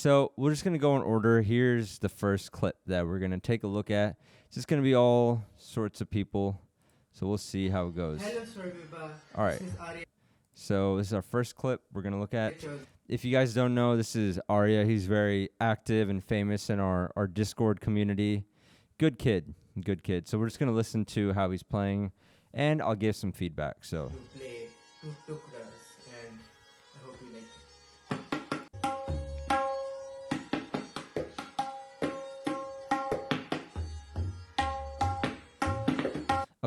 So we're just going to go in order. Here's the first clip that we're going to take a look at. It's just going to be all sorts of people. So we'll see how it goes. Hello, Sir Viva. All right. This is Arya. So this is our first clip we're going to look at. If you guys don't know, this is Arya. He's very active and famous in our Discord community. Good kid. Good kid. So we're just going to listen to how he's playing, and I'll give some feedback. So To play tuk-tuk dance, and I hope you like it.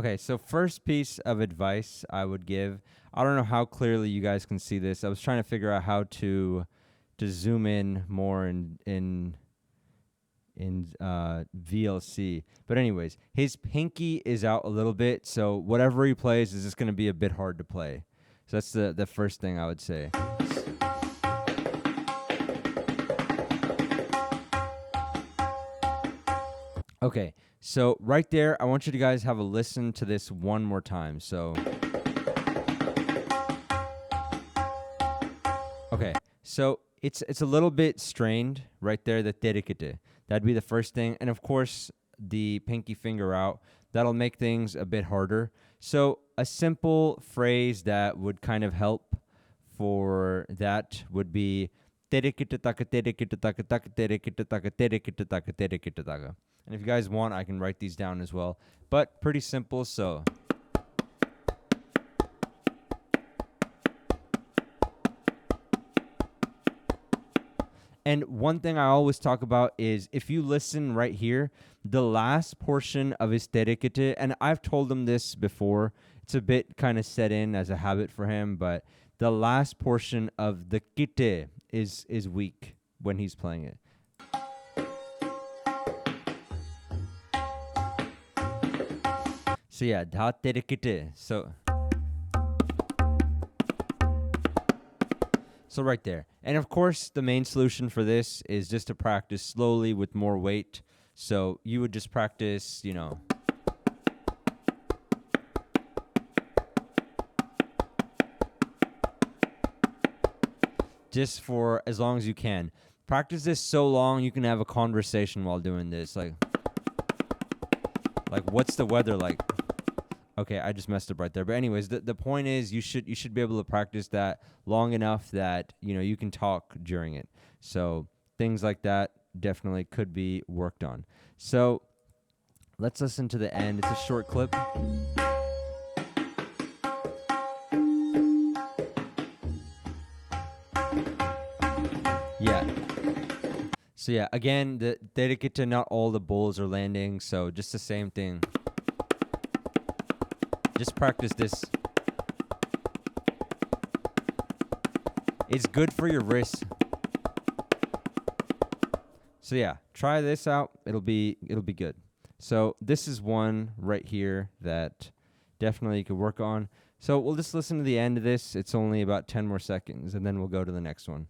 okay, so first piece of advice I would give. I don't know how clearly you guys can see this. I was trying to figure out how to zoom in more in VLC. But anyways, his pinky is out a little bit, so whatever he plays is just going to be a bit hard to play. So that's the first thing I would say. Okay, so right there, I want you to guys have a listen to this one more time. So, okay, so it's a little bit strained right there, the terikite. That'd be the first thing. And of course, the pinky finger out. That'll make things a bit harder. So a simple phrase that would kind of help for that would be terikite taka terikite taka taka terikite taka terikite taka terikite taka. And if you guys want, I can write these down as well. But pretty simple, so. And one thing I always talk about is if you listen right here, the last portion of his terikite, and I've told him this before, it's a bit kind of set in as a habit for him, but the last portion of the kite is weak when he's playing it. So yeah, da terikite. So right there. And of course, the main solution for this is just to practice slowly with more weight. So you would just practice, you know. Just for as long as you can. Practice this so long you can have a conversation while doing this. Like what's the weather like? Okay, I just messed up right there. But anyways, the point is you should be able to practice that long enough that, you know, you can talk during it. So things like that definitely could be worked on. So let's listen to the end. It's a short clip. Yeah. So yeah, again, the terikite, not all the bowls are landing, so just the same thing. Just practice this. It's good for your wrists. So yeah, try this out. It'll be good. So this is one right here that definitely you could work on. So we'll just listen to the end of this. It's only about 10 more seconds, and then we'll go to the next one.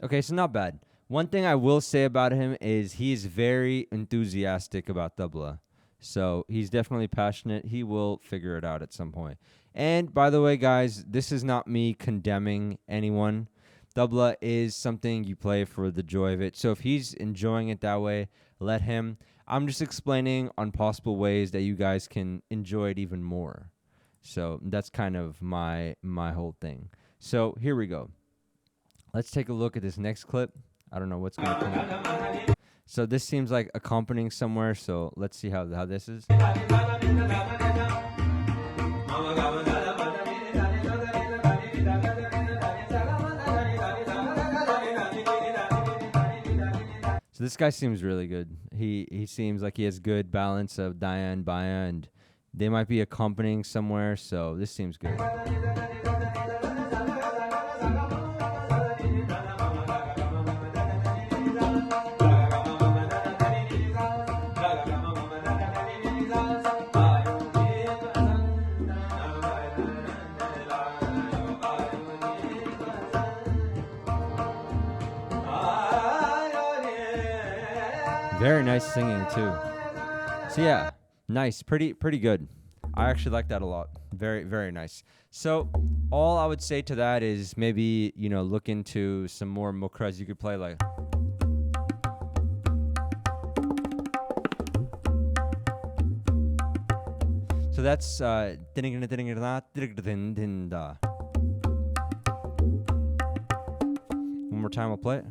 Okay, so not bad. One thing I will say about him is he's very enthusiastic about tabla. So he's definitely passionate. He will figure it out at some point. And by the way, guys, this is not me condemning anyone. Tabla is something you play for the joy of it. So if he's enjoying it that way, let him. I'm just explaining on possible ways that you guys can enjoy it even more. So that's kind of my whole thing. So here we go. Let's take a look at this next clip. I don't know what's going to come up. So this seems like accompanying somewhere, so let's see how this is. So this guy seems really good. He seems like he has good balance of daya and baya, and they might be accompanying somewhere, so this seems good. Very nice singing too. So So yeah, nice, pretty good. I actually like that a lot. Very, very nice. So all I would say to that is maybe, look into some more mukras you could play like. So that's one more time, I'll play it.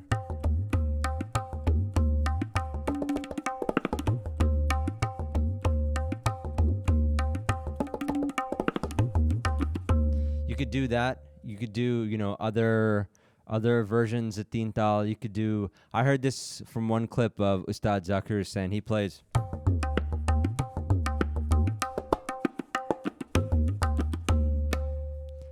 You could do that. You could do, other versions of taal. You could do. I heard this from one clip of Ustad Zakir saying he plays.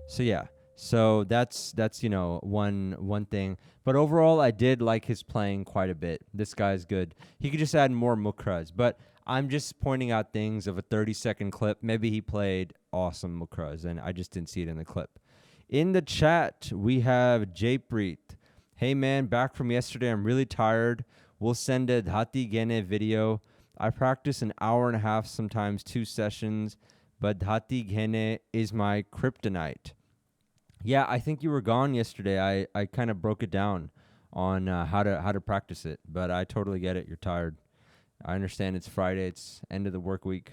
So yeah. So that's one thing. But overall, I did like his playing quite a bit. This guy's good. He could just add more mukras. But I'm just pointing out things of a 30-second clip. Maybe he played awesome mukras, and I just didn't see it in the clip. In the chat, we have Jaypreet. Hey man, back from yesterday. I'm really tired. We'll send a Dhati Gene video. I practice an hour and a half, sometimes 2 sessions, but Dhati Gene is my kryptonite. Yeah, I think you were gone yesterday. I kind of broke it down on how to practice it, but I totally get it. You're tired. I understand it's Friday. It's end of the work week.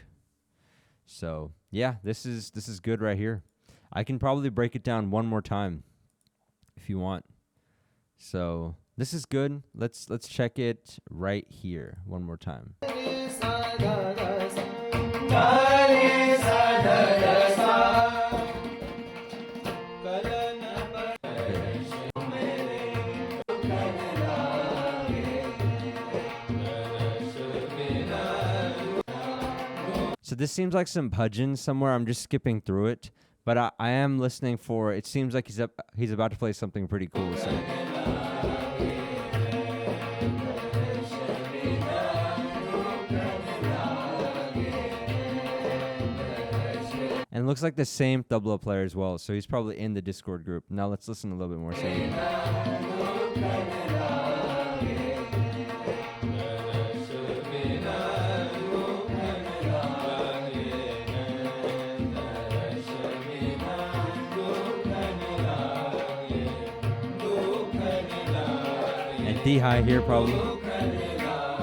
So yeah, this is good right here. I can probably break it down one more time if you want. So this is good. Let's check it right here one more time. So this seems like some bhajan somewhere. I'm just skipping through it, but I am listening for. It seems like he's about to play something pretty cool. So. And it looks like the same tabla player as well, so he's probably in the Discord group. Now let's listen a little bit more. And D high here probably.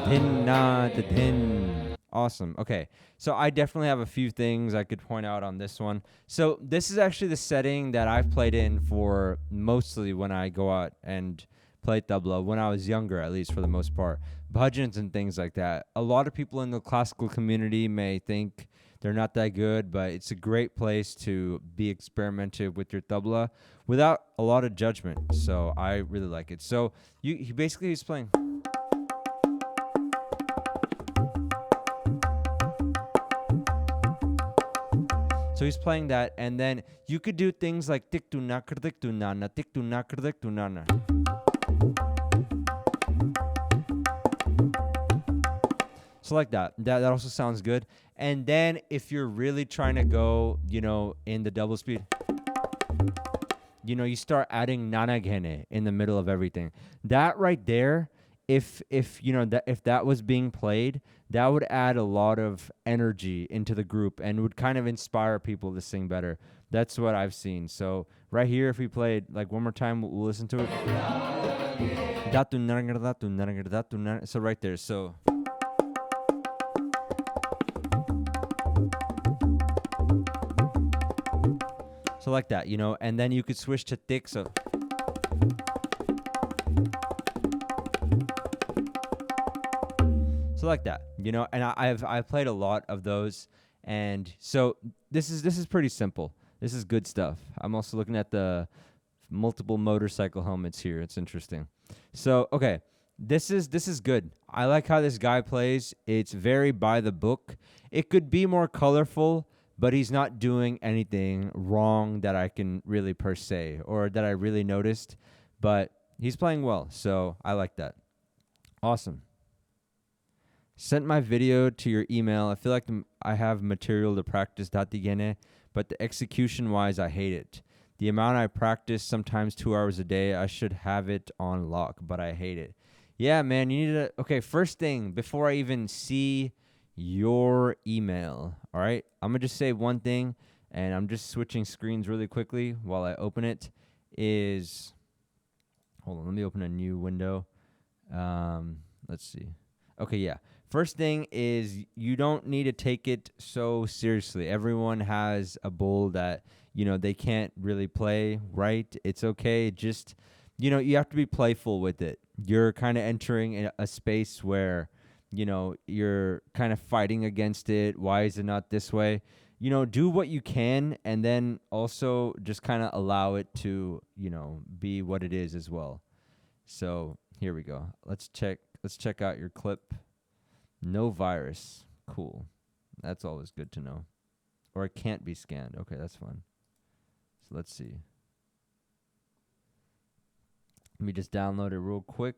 Din na the din. Awesome. Okay. So I definitely have a few things I could point out on this one. So this is actually the setting that I've played in for mostly when I go out and play tabla, when I was younger, at least for the most part. Bhajans and things like that. A lot of people in the classical community may think they're not that good, but it's a great place to be experimentative with your tabla without a lot of judgment. So I really like it. So he basically is playing. So he's playing that, and then you could do things like tik tu na tik tu nana, tik tu na tik tu nana. So like that. That also sounds good. And then if you're really trying to go, in the double speed, you start adding nanagene in the middle of everything. That right there, if that was being played, that would add a lot of energy into the group and would kind of inspire people to sing better. That's what I've seen. So right here, if we played like one more time, we'll listen to it. So right there. So like that, and then you could switch to thick. So like that, and I've played a lot of those, and so this is pretty simple. This is good stuff. I'm also looking at the multiple motorcycle helmets here. It's interesting. So okay, this is good. I like how this guy plays. It's very by the book. It could be more colorful, but he's not doing anything wrong that I can really per se or that I really noticed. But he's playing well, so I like that. Awesome. Sent my video to your email. I feel like I have material to practice Datigene, but the execution-wise, I hate it. The amount I practice, sometimes 2 hours a day, I should have it on lock, but I hate it. Yeah, man, you need to... Okay, first thing, before I even see your email. All right. I'm going to just say one thing, and I'm just switching screens really quickly while I open it. Hold on, let me open a new window. Let's see. Okay, yeah. First thing is you don't need to take it so seriously. Everyone has a bowl that, they can't really play, right? It's okay. Just, you have to be playful with it. You're kind of entering a space where, you're kind of fighting against it. Why is it not this way? Do what you can, and then also just kind of allow it to, be what it is as well. So here we go. Let's check out your clip. No virus. Cool. That's always good to know. Or it can't be scanned. Okay, that's fun. So let's see. Let me just download it real quick.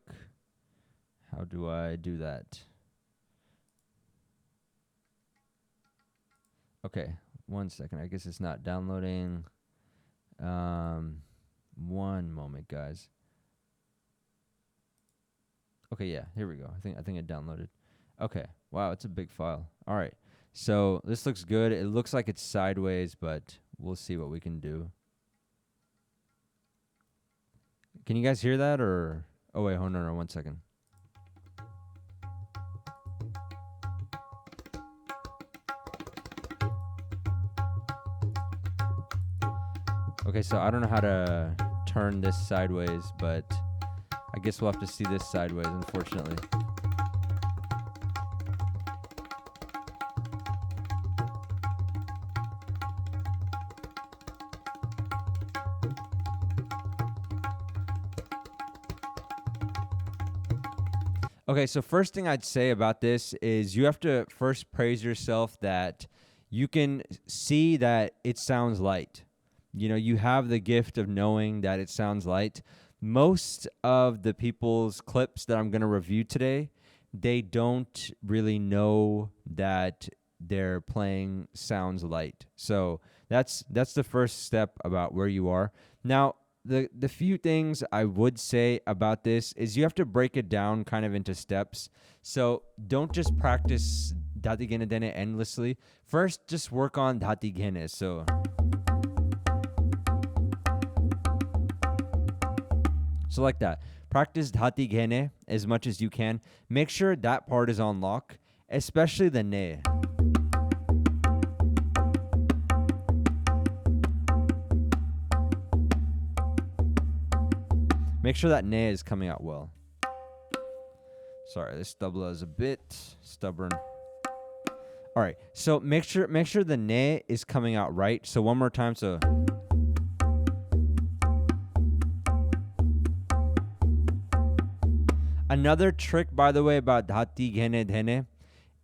How do I do that? Okay, 1 second. I guess it's not downloading. One moment, guys. Okay, yeah, here we go. I think it downloaded. Okay. Wow, it's a big file. All right. So this looks good. It looks like it's sideways, but we'll see what we can do. Can you guys hear that or? Oh wait, hold on, 1 second. Okay, so I don't know how to turn this sideways, but I guess we'll have to see this sideways, unfortunately. Okay, so first thing I'd say about this is you have to first praise yourself that you can see that it sounds light. You have the gift of knowing that it sounds light. Most of the people's clips that I'm going to review today, they don't really know that they're playing sounds light. So that's the first step about where you are. Now, the few things I would say about this is you have to break it down kind of into steps. So don't just practice dhati gene dene endlessly. First, just work on dhati gene. So like that. Practice dhati gene as much as you can. Make sure that part is on lock, especially the ne. Make sure that ne is coming out well. Sorry, this tabla is a bit stubborn. All right, so make sure the ne is coming out right. So one more time. So another trick, by the way, about dhati gene dhene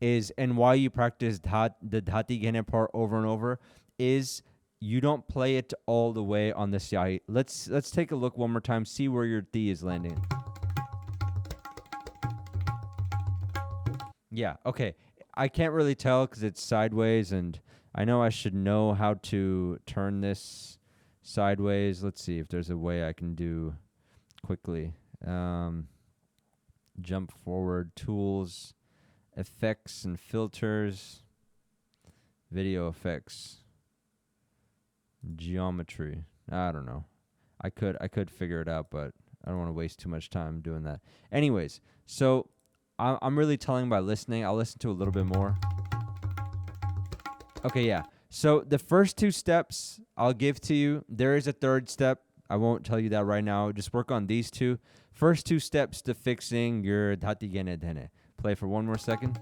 is, and why you practice the dhati gene part over and over, is you don't play it all the way on the syahi. Let's take a look one more time. See where your thi is landing. Yeah, okay. I can't really tell because it's sideways, and I know I should know how to turn this sideways. Let's see if there's a way I can do quickly. Jump forward, tools, effects and filters, video effects, geometry. I don't know. I could figure it out, but I don't want to waste too much time doing that. Anyways, so I'm really telling by listening. I'll listen to a little bit more. Okay, yeah. So the first two steps I'll give to you. There is a third step. I won't tell you that right now. Just work on these two. First two steps to fixing your dhati gene dhene. Play for one more second.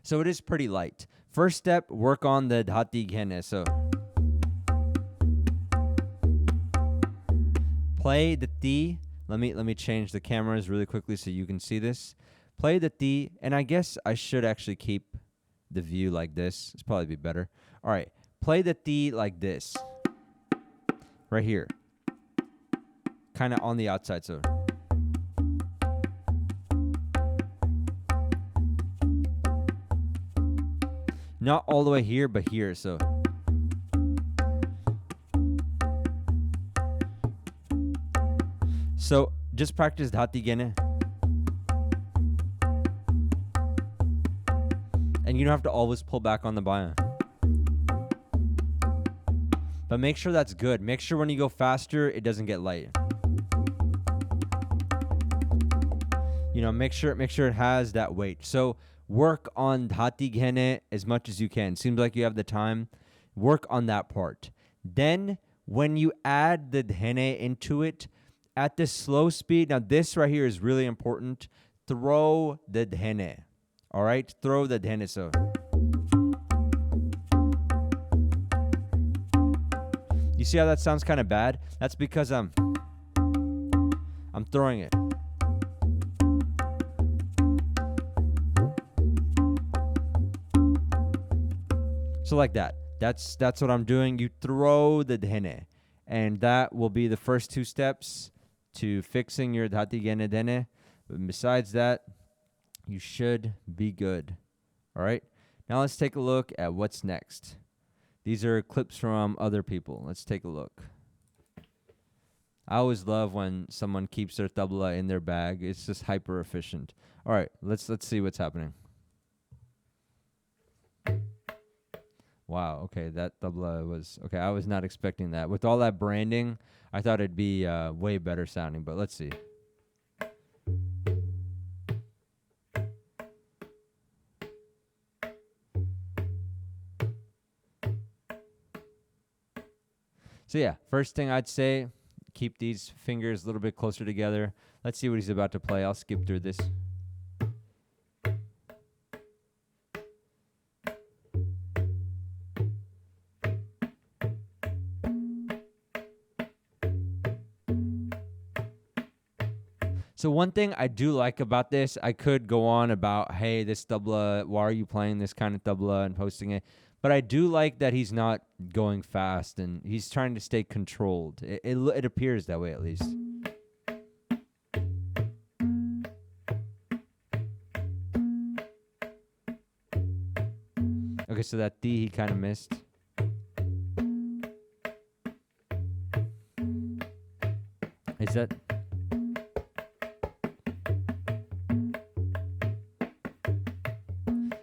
So it is pretty light. First step, work on the dhati gene. So play the thi. Let me change the cameras really quickly so you can see this. Play the thi, and I guess I should actually keep the view like this. It's probably be better. All right, play the thi like this. Right here. Kind of on the outside, so. Not all the way here, but here, so. So just practice dhati gene. And you don't have to always pull back on the bayan. But make sure that's good. Make sure when you go faster, it doesn't get light. You know, make sure it has that weight. So work on dhati ghene as much as you can. Seems like you have the time. Work on that part. Then when you add the dhene into it at this slow speed, now this right here is really important. Throw the dhene. All right? Throw the dhene. So you see how that sounds kind of bad? That's because I'm throwing it. So like that. That's what I'm doing. You throw the dhene. And that will be the first 2 steps to fixing your dhati ghene dhene. But besides that, you should be good. All right? Now let's take a look at what's next. These are clips from other people. Let's take a look. I always love when someone keeps their tabla in their bag. It's just hyper efficient. All right, let's see what's happening. Wow, okay, that tabla was okay. I was not expecting that. With all that branding, I thought it'd be way better sounding, but let's see. So yeah, first thing I'd say, keep these fingers a little bit closer together. Let's see what he's about to play. I'll skip through this. So one thing I do like about this, I could go on about, hey, this tabla, why are you playing this kind of tabla and posting it? But I do like that he's not going fast and he's trying to stay controlled. It appears that way at least. Okay, so that D he kind of missed. Is that...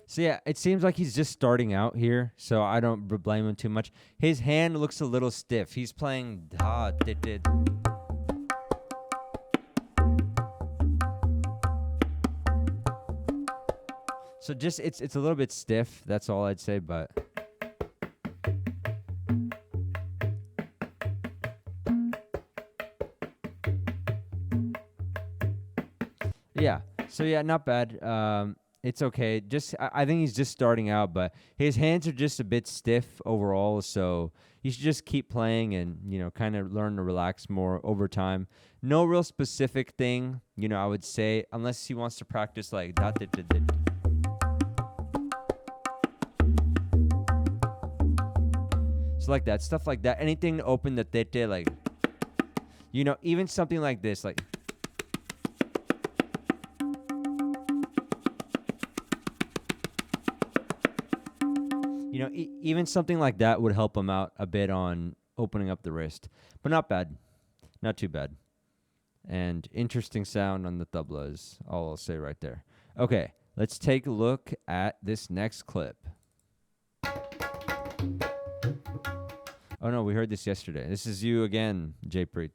So yeah, it seems like he's just starting out here, so I don't blame him too much. His hand looks a little stiff. He's playing da dit dit. So just it's a little bit stiff. That's all I'd say, but yeah. So yeah, not bad. It's okay. I think he's just starting out, but his hands are just a bit stiff overall. So you should just keep playing and, you know, kind of learn to relax more over time. No real specific thing, you know, I would say, unless he wants to practice like that. So like that, stuff like that. Anything to open the tete, like, you know, even something like this, like. You know, even something like that would help him out a bit on opening up the wrist. But not bad. Not too bad. And interesting sound on the tabla is all I'll say right there. Okay, let's take a look at this next clip. Oh no, we heard this yesterday. This is you again, Jaypreet.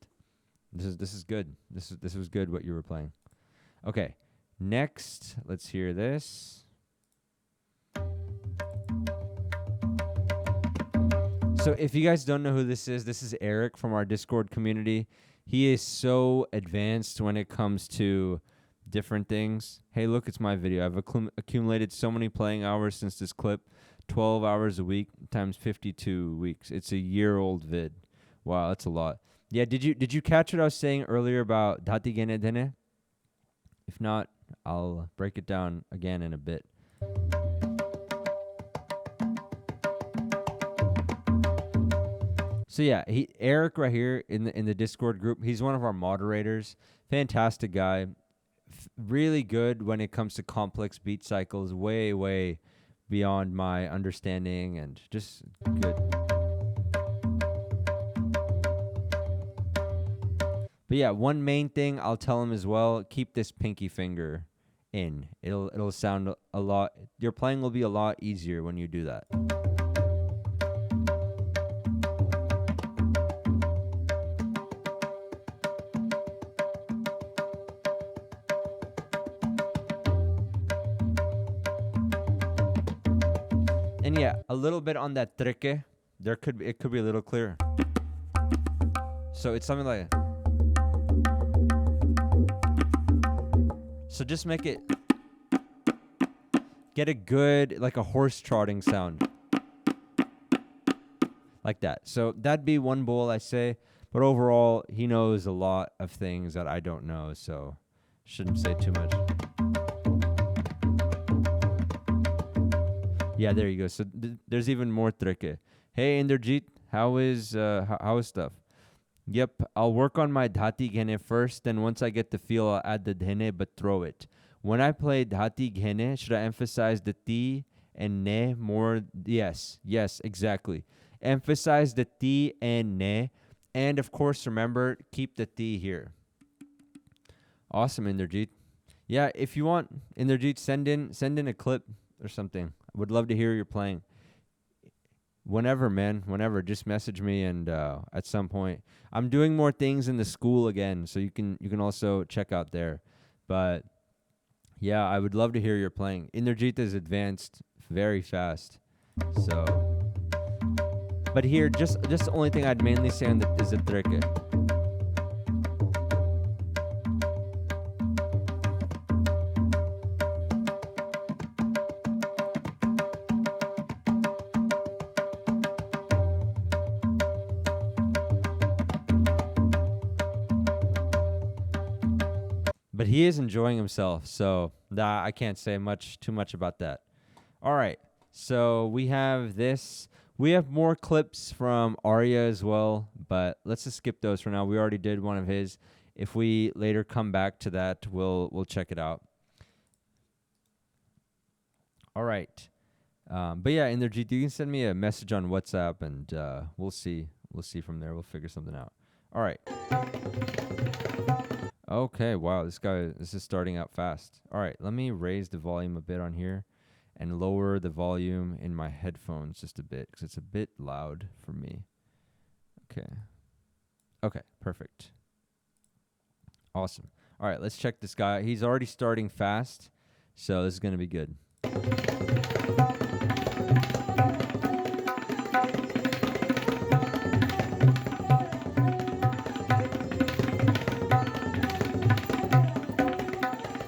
This is good. This was good what you were playing. Okay, next, let's hear this. So if you guys don't know who this is Eric from our Discord community. He is so advanced when it comes to different things. Hey, look, it's my video. I've accumulated so many playing hours since this clip. 12 hours a week times 52 weeks. It's a year-old vid. Wow, that's a lot. Yeah, did you catch what I was saying earlier about dhati ghene dhene? If not, I'll break it down again in a bit. So yeah, Eric right here in the Discord group, he's one of our moderators. Fantastic guy. Really good when it comes to complex beat cycles, way beyond my understanding and just good. But yeah, one main thing I'll tell him as well, keep this pinky finger in. It'll sound a lot. Your playing will be a lot easier when you do that. And yeah, a little bit on that treque. It could be a little clearer. So it's something like. So just make it. Get a good, like a horse trotting sound. Like that. So that'd be one bowl, I say. But overall, he knows a lot of things that I don't know, so shouldn't say too much. Yeah, there you go. So there's even more tricky. Hey, Inderjeet, how is stuff? Yep, I'll work on my dhati ghene first, then once I get the feel, I'll add the dhene, but throw it. When I play dhati ghene, should I emphasize the ti and ne more? Yes, exactly. Emphasize the ti and ne, and of course, remember, keep the ti here. Awesome, Inderjeet. Yeah, if you want, Inderjeet, send in a clip or something. I would love to hear your playing. Whenever, man, whenever, just message me, and at some point, I'm doing more things in the school again, so you can also check out there. But yeah, I would love to hear your playing. Inderjeet is advanced very fast, so. But here, just the only thing I'd mainly say on is the trique. But he is enjoying himself, so I can't say too much about that. All right, so we have this. We have more clips from Arya as well, but let's just skip those for now. We already did one of his. If we later come back to that, we'll check it out. All right, but yeah, Inderjeet, you can send me a message on WhatsApp, and we'll see from there. We'll figure something out. All right. Okay, wow, this is starting out fast. All right, let me raise the volume a bit on here and lower the volume in my headphones just a bit because it's a bit loud for me. Okay, perfect. Awesome. All right, let's check this guy. He's already starting fast, so this is going to be good.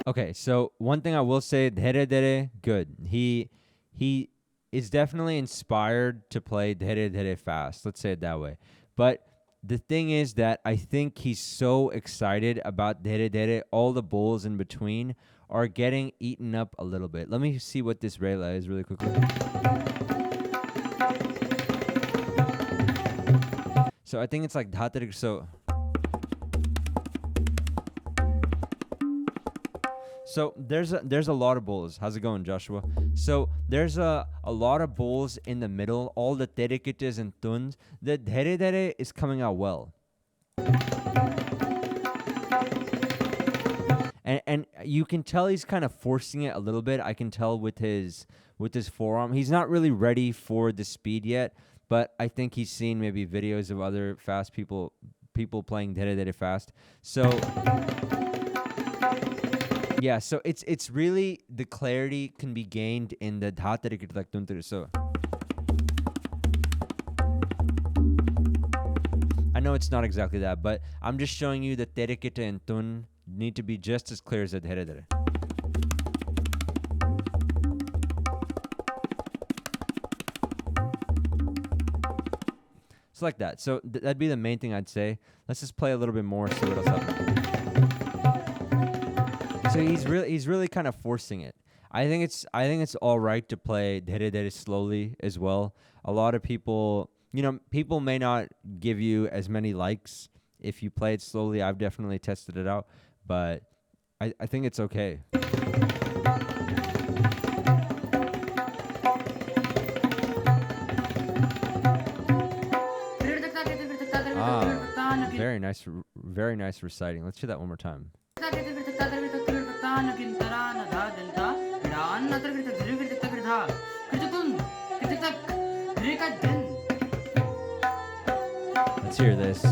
Okay, so one thing I will say, dhere dhere, good. He is definitely inspired to play dhere dhere fast. Let's say it that way. But the thing is that I think he's so excited about dhere dhere, all the bowls in between are getting eaten up a little bit. Let me see what this rela is really quickly. So I think it's like dhatir, so... So there's a lot of bowls. How's it going, Joshua? So there's a lot of bowls in the middle, all the terikites and tuns. The dhere dhere is coming out well. And you can tell he's kind of forcing it a little bit. I can tell with his forearm. He's not really ready for the speed yet, but I think he's seen maybe videos of other fast people playing dhere dhere fast. So yeah, so it's really, the clarity can be gained in the dha tarikit like tuntur. So I know it's not exactly that, but I'm just showing you that terikita and tun need to be just as clear as the dhere dhere. So like that. So that'd be the main thing I'd say. Let's just play a little bit more, see what else happens. So he's really kind of forcing it. I think it's all right to play dhere dhere slowly as well. A lot of people, people may not give you as many likes if you play it slowly. I've definitely tested it out, but I think it's okay. Very nice reciting. Let's hear that one more time. Kirtana Kintarana Dadelta, Kiran Natrita, Kitatun, Kitatak, Rikatin. Let's hear this.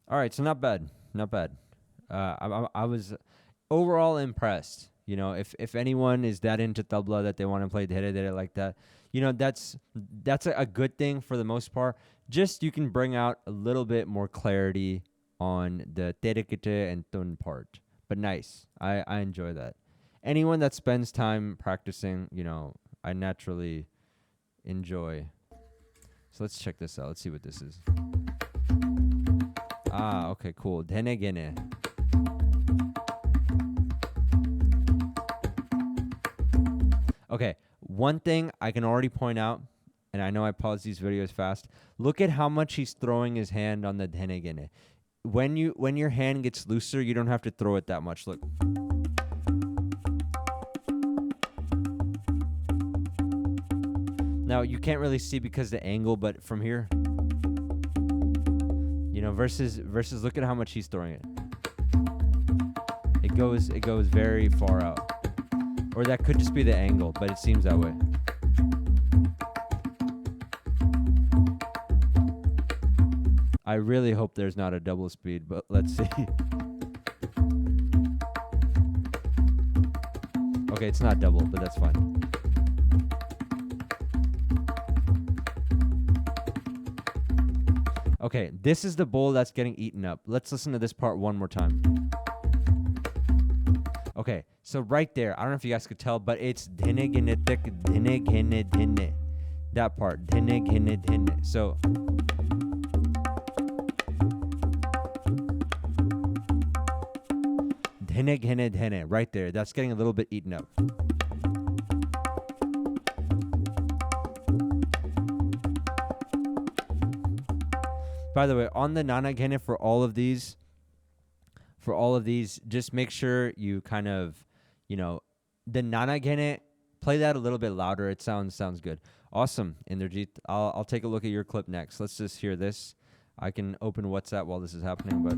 All right, so not bad, not bad. I was overall impressed. You know, if anyone is that into tabla that they want to play dere like that, you know, that's a good thing for the most part. Just you can bring out a little bit more clarity on the terekete and tun part. But nice, I enjoy that. Anyone that spends time practicing, you know, I naturally enjoy. So let's check this out. Let's see what this is. Ah, okay, cool. Denegene. Okay, one thing I can already point out, and I know I pause these videos fast. Look at how much he's throwing his hand on the denegene. When your hand gets looser, you don't have to throw it that much. Look. Now you can't really see because of the angle, but from here, you know, versus look at how much he's throwing it. It goes very far out. Or that could just be the angle, but it seems that way. I really hope there's not a double speed, but let's see. Okay, it's not double, but that's fine. Okay, this is the bowl that's getting eaten up. Let's listen to this part one more time. Okay, so right there, I don't know if you guys could tell, but it's dine-gine-tik, dine-gine-dine. That part, dine-gine-dine. So dine-gine-dine, right there. That's getting a little bit eaten up. By the way, on the nanagene for all of these, just make sure you kind of, you know, the nanagene, play that a little bit louder. It sounds good. Awesome, Inderjeet. I'll take a look at your clip next. Let's just hear this. I can open WhatsApp while this is happening, but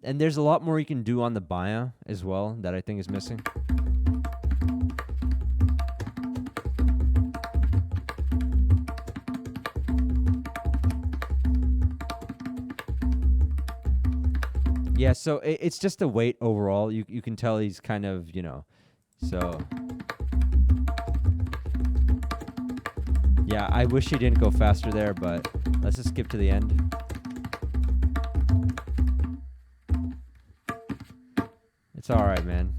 and there's a lot more you can do on the baya as well that I think is missing. Yeah, so it's just the weight overall. You can tell he's kind of, you know, so. Yeah, I wish he didn't go faster there, but let's just skip to the end. It's all right, man.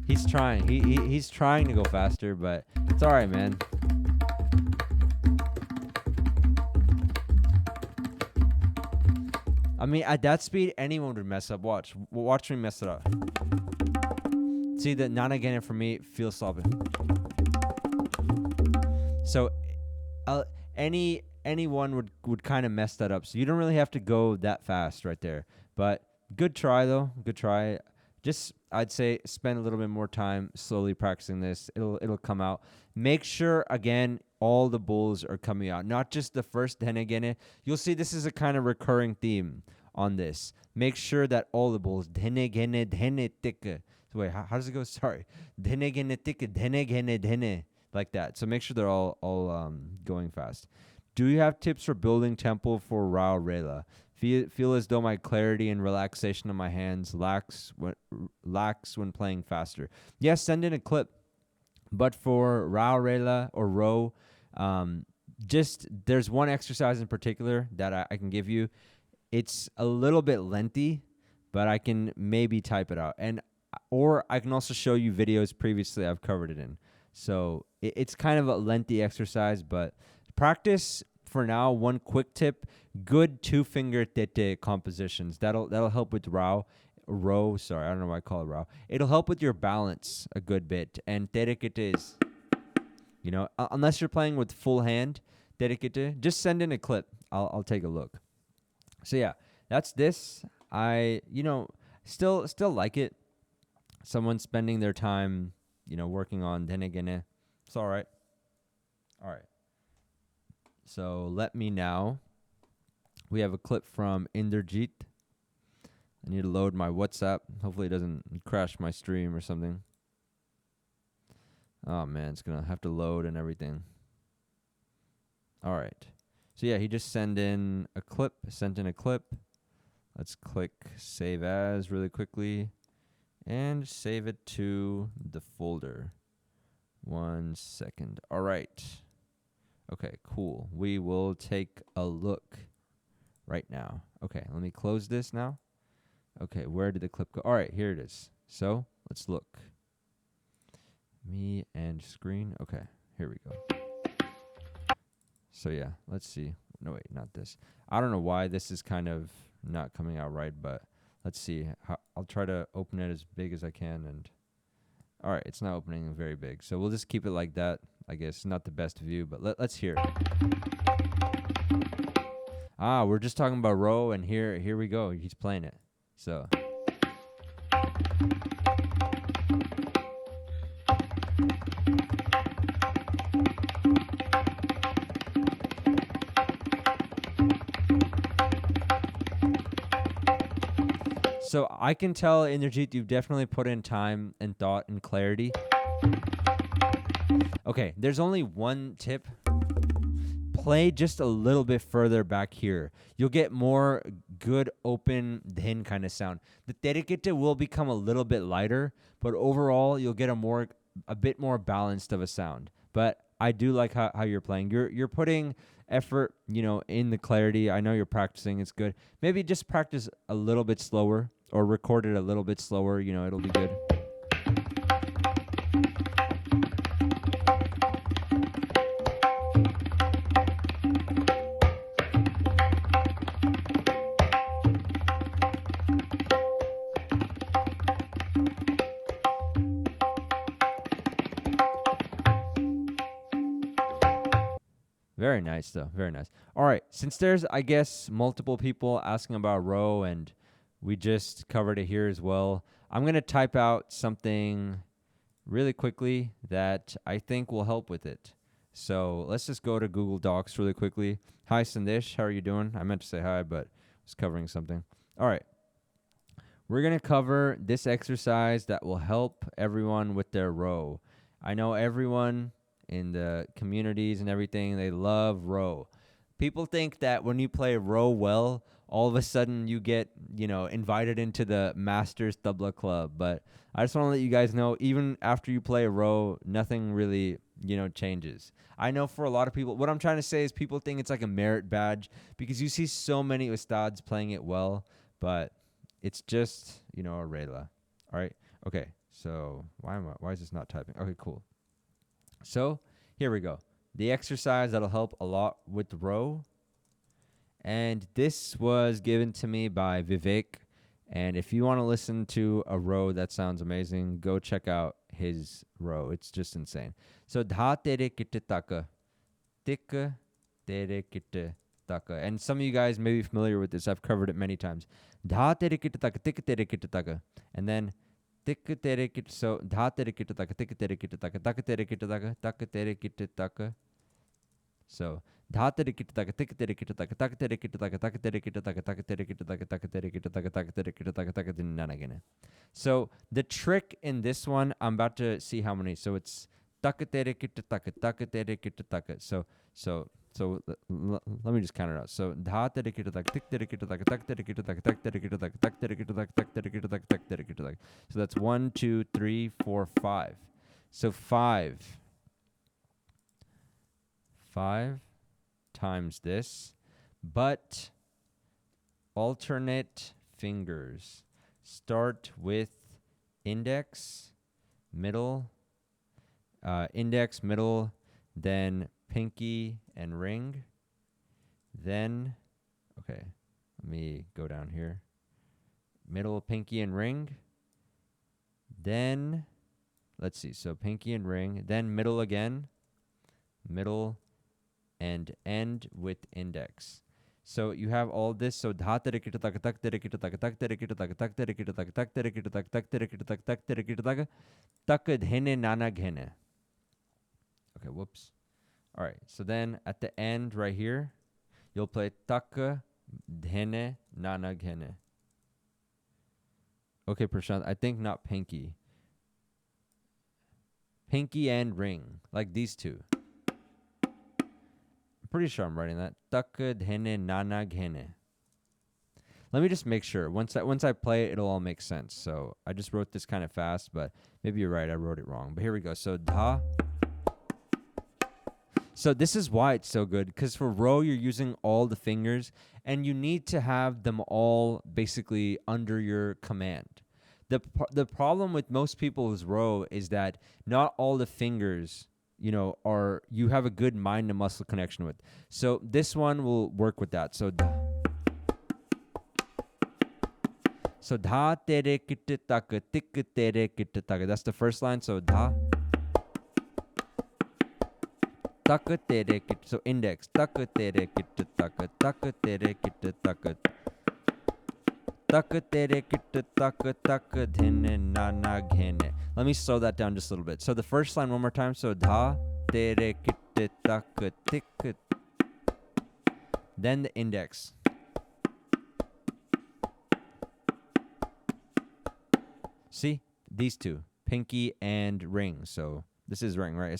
He's trying. He's trying to go faster, but it's all right, man. I mean, at that speed, anyone would mess up. Watch me mess it up. See, the nanagene for me feels sloppy. So, anyone would kind of mess that up. So you don't really have to go that fast right there. But good try though. Good try. Just I'd say spend a little bit more time slowly practicing this. It'll come out. Make sure again all the bulls are coming out, not just the first denegene. You'll see this is a kind of recurring theme on this. Make sure that all the bulls denegene denetik. So wait, how does it go? Sorry, denegene tik denegene dene, like that. So make sure they're all going fast. Do you have tips for building tempo for Rao Rela? Feel as though my clarity and relaxation of my hands lacks when playing faster. Yes, send in a clip. But for Rao Rela or Ro, just there's one exercise in particular that I can give you. It's a little bit lengthy, but I can maybe type it out. Or I can also show you videos previously I've covered it in. So it's kind of a lengthy exercise, but practice for now. One quick tip: good 2-finger tete compositions. That'll help with row. Sorry, I don't know why I call it row. It'll help with your balance a good bit. And terekete is, you know, unless you're playing with full hand terekete, just send in a clip. I'll take a look. So yeah, that's this. I still like it. Someone spending their time, working on denegene. It's all right. All right. So let me now. We have a clip from Inderjeet. I need to load my WhatsApp. Hopefully it doesn't crash my stream or something. Oh man, it's gonna have to load and everything. All right. So yeah, he just sent in a clip. Let's click save as really quickly and save it to the folder. 1 second. All right. Okay, cool. We will take a look right now. Okay, let me close this now. Okay, where did the clip go? All right, here it is. So let's look. Me and screen. Okay, here we go. So yeah, let's see. No, wait, not this. I don't know why this is kind of not coming out right, but let's see. I'll try to open it as big as I can. And all right, it's not opening very big. So we'll just keep it like that. I guess not the best view, but let's hear it. We're just talking about row, and here we go. He's playing it. So. So I can tell, Inderjeet, you've definitely put in time and thought and clarity. Okay, there's only one tip. Play just a little bit further back here. You'll get more good open dhin kind of sound. The terikite will become a little bit lighter, but overall you'll get a bit more balanced of a sound. But I do like how you're playing. You're putting effort, in the clarity. I know you're practicing. It's good. Maybe just practice a little bit slower or record it a little bit slower. It'll be good. Very nice, though. Very nice. All right. Since there's, I guess, multiple people asking about row, and we just covered it here as well, I'm going to type out something really quickly that I think will help with it. So let's just go to Google Docs really quickly. Hi, Sandesh. How are you doing? I meant to say hi, but I was covering something. All right. We're going to cover this exercise that will help everyone with their row. I know everyone in the communities and everything, they love row. People think that when you play row well, all of a sudden you get, invited into the Masters tabla.club. But I just want to let you guys know, even after you play a row, nothing really, changes. I know for a lot of people, what I'm trying to say is people think it's like a merit badge because you see so many ustads playing it well, but it's just, a rela. All right. Okay. So why is this not typing? Okay, cool. So here we go. The exercise that'll help a lot with the row. And this was given to me by Vivek. And if you want to listen to a row that sounds amazing, go check out his row. It's just insane. So dha tere kitte taka. Tikka tere kitte taka. And some of you guys may be familiar with this. I've covered it many times. Dha tere kitte taka, tikka tere kitte taka. And then tikka tere kitte, so dha tere kitte taka, tikka tere kitte taka, taka tere kitte taka, taka tere kitte taka. So dha tere kitte taka, tikka tere kitte taka, taka tere kitte taka, taka tere kitte taka, taka tere kitte taka, taka tere kitte taka, taka tere kitte taka, taka dinanagene. So the trick in this one, I'm about to see how many. So it's taka tere kitte taka, taka tere kitte taka. So let me just count it out. So dha tere kitte taka, tik tere kitte taka, tak tere kitte taka, tak tere kitte taka, tak tere kitte taka, tak tere kitte taka, tak tere kitte taka. So that's 1, 2, 3, 4, 5. So 5 times this, but alternate fingers. Start with index, middle, then pinky and ring. Then, okay, let me go down here. Middle, pinky and ring. Then, let's see, so pinky and ring. Then middle again. Middle and end with index. So you have all this. So dha terikita tak tak terikita tak tak terikita tak tak terikita tak tak terikita tak tak terikita tak tak terikita tak tak dhene nana ghene. Okay, whoops. All right. So then at the end right here, you'll play tak dhene nana ghene. Okay, Prashant. I think not pinky. Pinky and ring, like these two. Pretty sure I'm writing that. Taka dhene nana ghene. Let me just make sure. Once I play it, it'll all make sense. So I just wrote this kind of fast, but maybe you're right. I wrote it wrong. But here we go. So dha. So this is why it's so good, because for row you're using all the fingers, and you need to have them all basically under your command. The problem with most people's row is that not all the fingers, you have a good mind to muscle connection with. So this one will work with that. So dha tere kitte tak tik tere kitte tak. That's the first line. So dha tak tere kitte. So index tak tere kitte tak tere kitte tak tak tere kitte tak dhene nana ghene. Let me slow that down just a little bit. So the first line one more time. So dha tere kitte tak tik. Then the index. See? These two. Pinky and ring. So this is ring, right?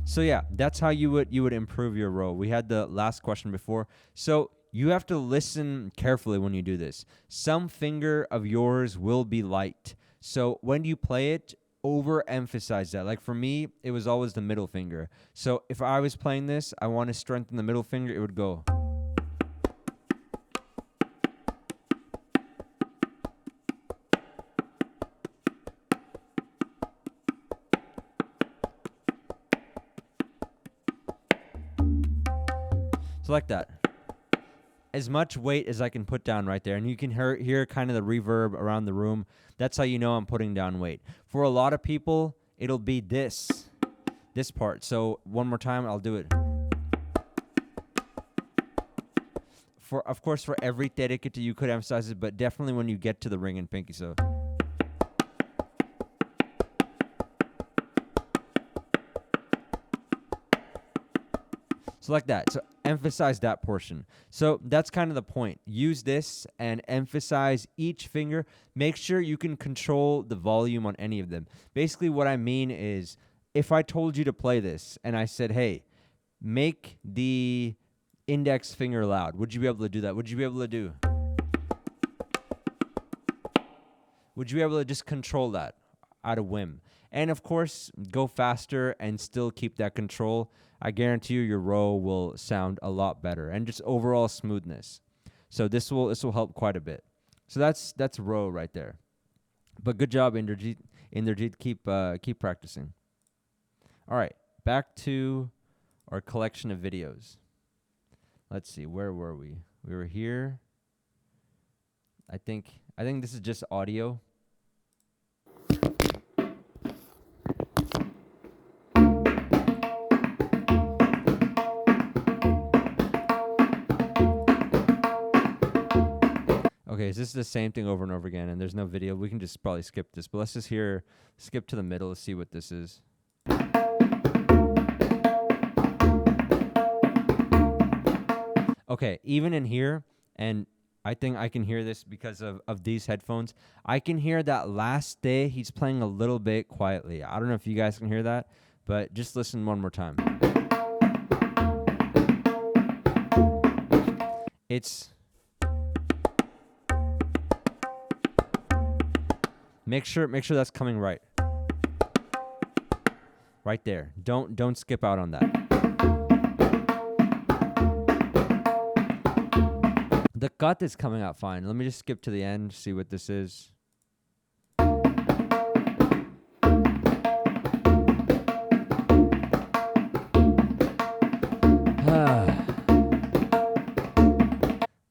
So yeah, that's how you would improve your row. We had the last question before. So you have to listen carefully when you do this. Some finger of yours will be light. So when you play it, overemphasize that. Like for me, it was always the middle finger. So if I was playing this, I want to strengthen the middle finger, it would go. So like that. As much weight as I can put down right there. And you can hear kind of the reverb around the room. That's how you know I'm putting down weight. For a lot of people, it'll be this part. So one more time, I'll do it. Of course, for every terikita, you could emphasize it, but definitely when you get to the ring and pinky. So like that. So emphasize that portion. So that's kind of the point. Use this and emphasize each finger. Make sure you can control the volume on any of them. Basically what I mean is, if I told you to play this and I said, hey, make the index finger loud, would you be able to do that? Would you be able to just control that out of whim? And of course, go faster and still keep that control. I guarantee you your row will sound a lot better, and just overall smoothness. So this will help quite a bit. So that's row right there. But good job, Inderjeet. Keep practicing. All right, back to our collection of videos. Let's see, where were we? We were here. I think this is just audio. Okay, so this is the same thing over and over again, and there's no video. We can just probably skip this, but let's just skip to the middle to see what this is. Okay, even in here, and I think I can hear this because of these headphones, I can hear that last day he's playing a little bit quietly. I don't know if you guys can hear that, but just listen one more time. Make sure that's coming right. Right there. Don't skip out on that. The cut is coming out fine. Let me just skip to the end, see what this is.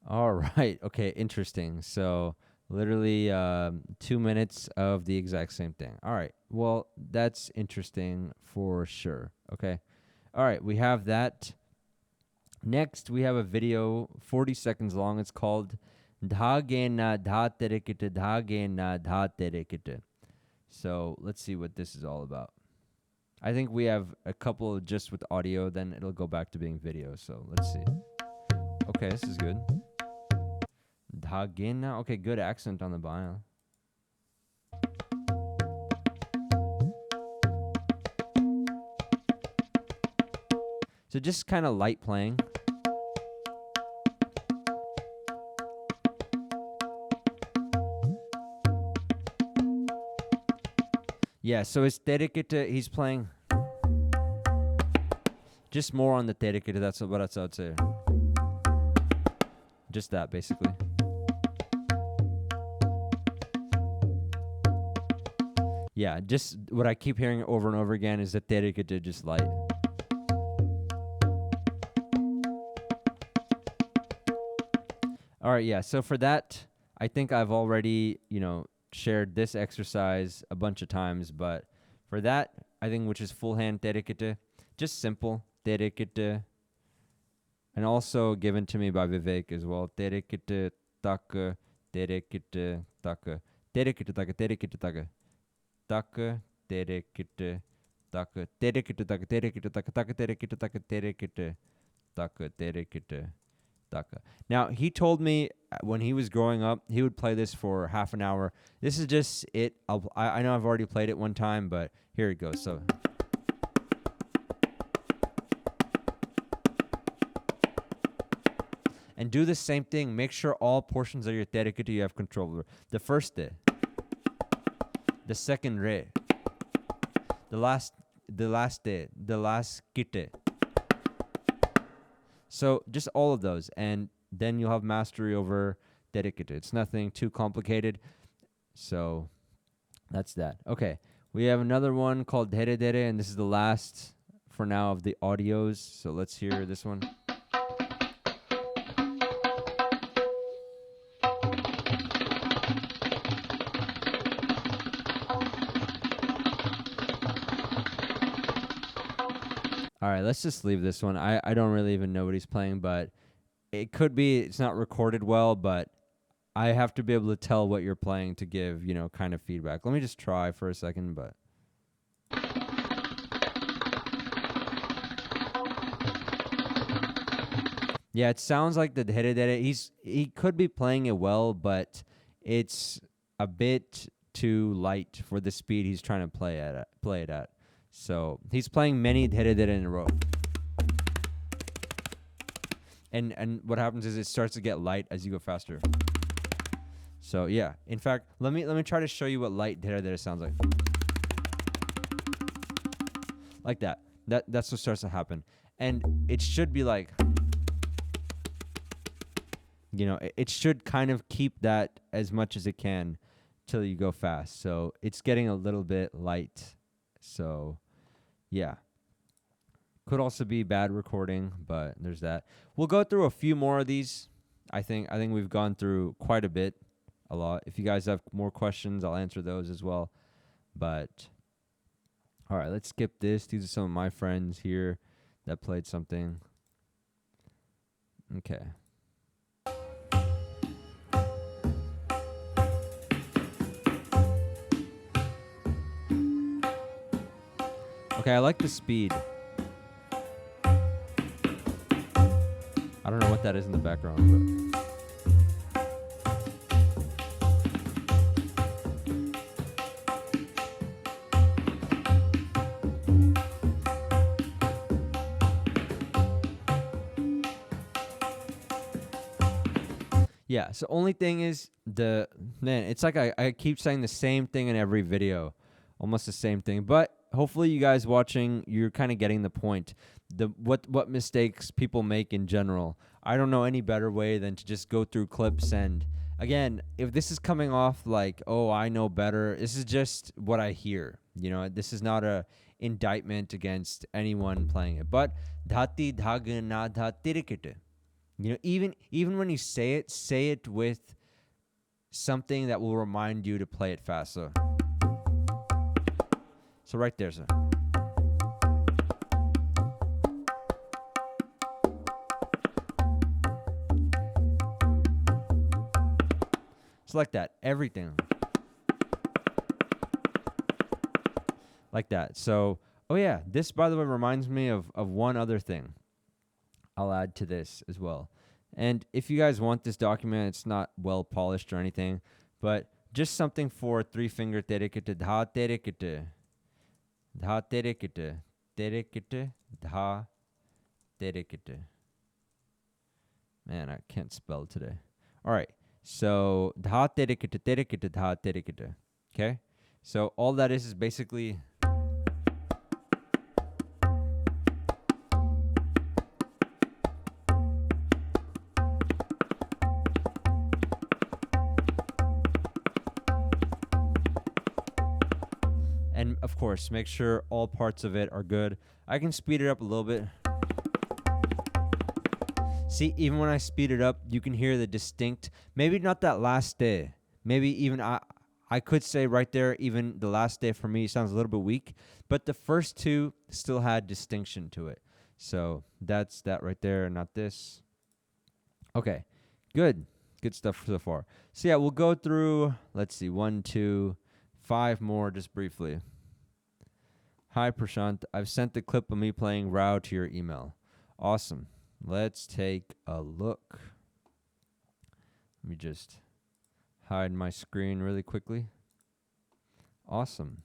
All right. Okay, interesting. So Literally 2 minutes of the exact same thing. All right. Well, that's interesting for sure. Okay. All right. We have that. Next, we have a video 40 seconds long. It's called Dhage na dha terekite dhage na dha terekite. So let's see what this is all about. I think we have a couple just with audio, then it'll go back to being video. So let's see. Okay, this is good. Dhagena. Okay, good accent on the bio. So just kind of light playing. Yeah, so it's Terikita. He's playing just more on the Terikita. That's what I would say. Just that, basically. Yeah, just what I keep hearing over and over again is the Terikita just light. All right, yeah. So for that, I think I've already, shared this exercise a bunch of times, but for that, I think which is full hand terikite, just simple terikite, and also given to me by Vivek as well. Terikite taka, terikite taka, terikite taka, terikite taka, taka, terikite taka, terikite taka, terikite taka, taka, terikite taka, terikite taka, terikite. Now, he told me when he was growing up, he would play this for half an hour. This is just it. I know I've already played it one time, but here it goes. So, and do the same thing. Make sure all portions of your terikita you have control over. The first te, the second re, the last te, the last kite. So just all of those, and then you'll have mastery over terikita. It's nothing too complicated. So that's that. Okay, we have another one called Dere Dere, and this is the last for now of the audios. So let's hear this one. All right, let's just leave this one. I don't really even know what he's playing, but it could be it's not recorded well, but I have to be able to tell what you're playing to give, kind of feedback. Let me just try for a second, but yeah, it sounds like the Dere Dere. He could be playing it well, but it's a bit too light for the speed he's trying to play it at. So he's playing many Dere Dere in a row. And what happens is it starts to get light as you go faster. So yeah. In fact, let me try to show you what light Dere Dere sounds like. Like that. That's what starts to happen. And it should be like, it should kind of keep that as much as it can till you go fast. So it's getting a little bit light. So, yeah. Could also be bad recording, but there's that. We'll go through a few more of these. I think we've gone through quite a lot. If you guys have more questions, I'll answer those as well. But, all right, let's skip this. These are some of my friends here that played something. Okay. Okay, I like the speed. I don't know what that is in the background, but yeah, so only thing is it's like I keep saying the same thing in every video. Almost the same thing. But hopefully you guys watching, you're kind of getting the point. What mistakes people make in general. I don't know any better way than to just go through clips. And again, if this is coming off like, oh, I know better, this is just what I hear. This is not a indictment against anyone playing it. But dhati dhagana dhatirikite. Even when you say it with something that will remind you to play it fast. So right there, so. So like that, everything. Like that. So, oh yeah, this, by the way, reminds me of one other thing. I'll add to this as well. And if you guys want this document, it's not well polished or anything, but just something for 3-finger terekete, dha terekete, dha terekete, terekete, dha terekete. Man, I can't spell today. All right. So, dha terekete, terekete, dha terekete. Okay? So, all that is basically and of course, make sure all parts of it are good. I can speed it up a little bit. See, even when I speed it up, you can hear the distinct, maybe not that last day. Maybe even I could say right there, even the last day for me sounds a little bit weak, but the first two still had distinction to it. So that's that right there, not this. Okay, good. Good stuff so far. So yeah, we'll go through, let's see, 1, 2, 5 more just briefly. Hi, Prashant. I've sent the clip of me playing Rao to your email. Awesome. Let's take a look. Let me just hide my screen really quickly. Awesome.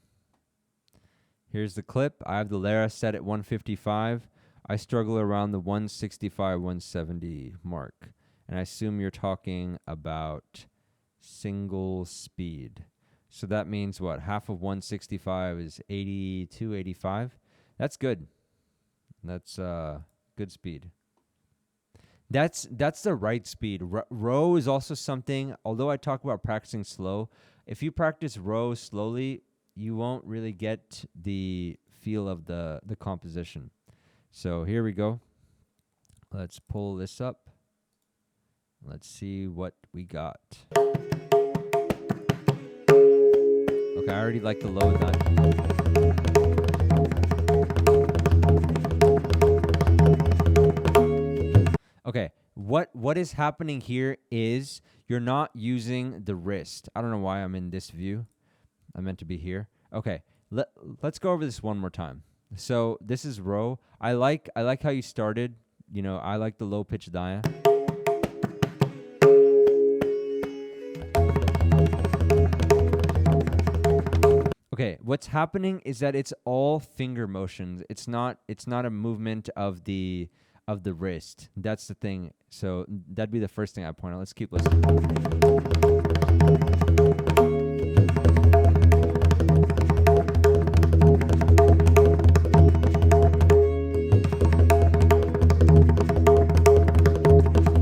Here's the clip. I have the Lara set at 155. I struggle around the 165, 170 mark. And I assume you're talking about single speed. So that means what? Half of 165 is 82, 85. That's good. That's good speed. That's the right speed. Row is also something, although I talk about practicing slow, if you practice row slowly, you won't really get the feel of the composition. So here we go. Let's pull this up. Let's see what we got. Okay, I already like the low done. Okay, what is happening here is you're not using the wrist. I don't know why I'm in this view. I meant to be here. Okay, let's go over this one more time. So this is row. I like how you started. You know, I like the low pitch daya. Okay, what's happening is that it's all finger motions. It's not a movement of the wrist. That's the thing. So that'd be the first thing I point out. Let's keep listening.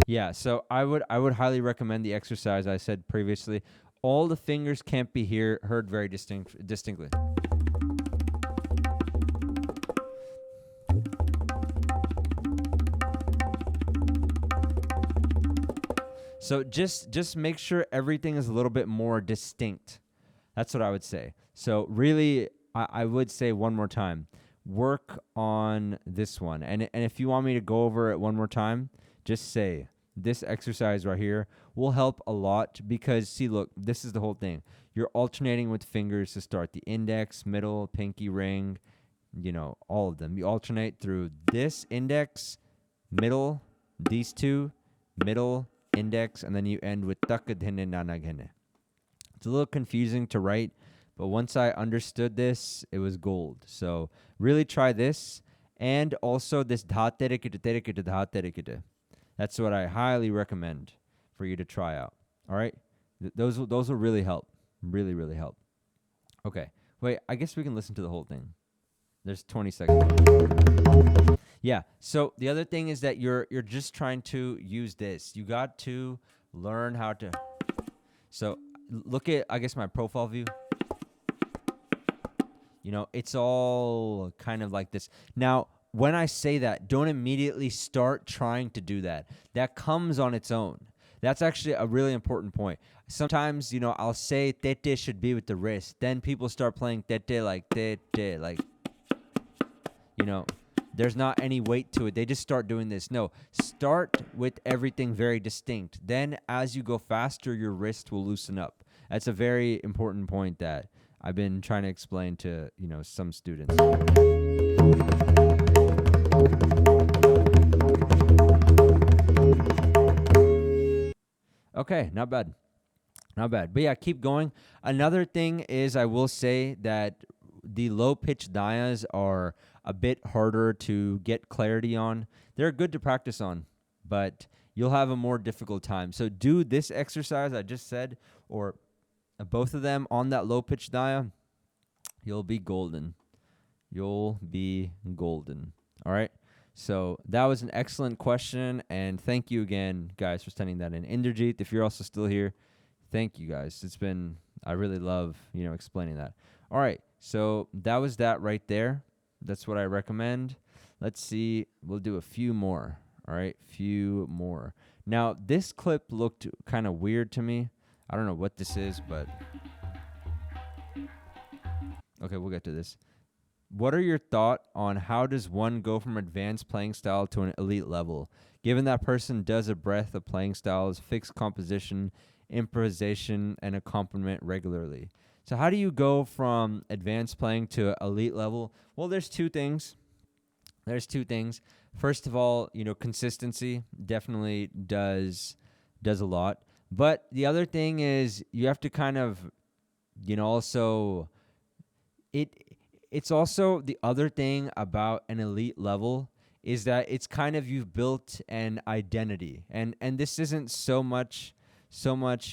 Yeah, so I would highly recommend the exercise I said previously. All the fingers can't be heard very distinctly. So just make sure everything is a little bit more distinct. That's what I would say. So really, I would say one more time, work on this one. And if you want me to go over it one more time, just say, this exercise right here will help a lot because, see, look, this is the whole thing. You're alternating with fingers to start the index, middle, pinky ring, you know, all of them. You alternate through this index, middle, these two, middle, index, and then you end with takaghene nanaghene. It's a little confusing to write, but once I understood this, it was gold. So really try this, and also this dha terekete terekete dha terekete. That's what I highly recommend for you to try out. All right? Those will really help. Really, really help. Okay. Wait, I guess we can listen to the whole thing. There's 20 seconds. Yeah. So the other thing is that you're just trying to use this. You got to learn how to. So look at, I guess, my profile view. You know, it's all kind of like this. Now, when I say that, don't immediately start trying to do that. That comes on its own. That's actually a really important point. Sometimes, I'll say tete should be with the wrist. Then people start playing tete like tete, like, you know, there's not any weight to it. They just start doing this. No, start with everything very distinct. Then as you go faster, your wrist will loosen up. That's a very important point that I've been trying to explain to, some students. Okay, not bad. Not bad. But yeah, keep going. Another thing is I will say that the low pitch dayas are a bit harder to get clarity on. They're good to practice on, but you'll have a more difficult time. So do this exercise I just said, or both of them on that low pitch daya. You'll be golden. You'll be golden. All right. So that was an excellent question, and thank you again, guys, for sending that in. Inderjeet, if you're also still here, thank you, guys. I really love, explaining that. All right, so that was that right there. That's what I recommend. Let's see. We'll do a few more. All right, few more. Now, this clip looked kind of weird to me. I don't know what this is, but okay, we'll get to this. What are your thoughts on how does one go from advanced playing style to an elite level, given that person does a breadth of playing styles, fixed composition, improvisation, and accompaniment regularly? So how do you go from advanced playing to elite level? Well, there's two things. First of all, consistency definitely does a lot. But the other thing is you have to kind of, also it's also the other thing about an elite level is that it's kind of you've built an identity. And this isn't so much, thank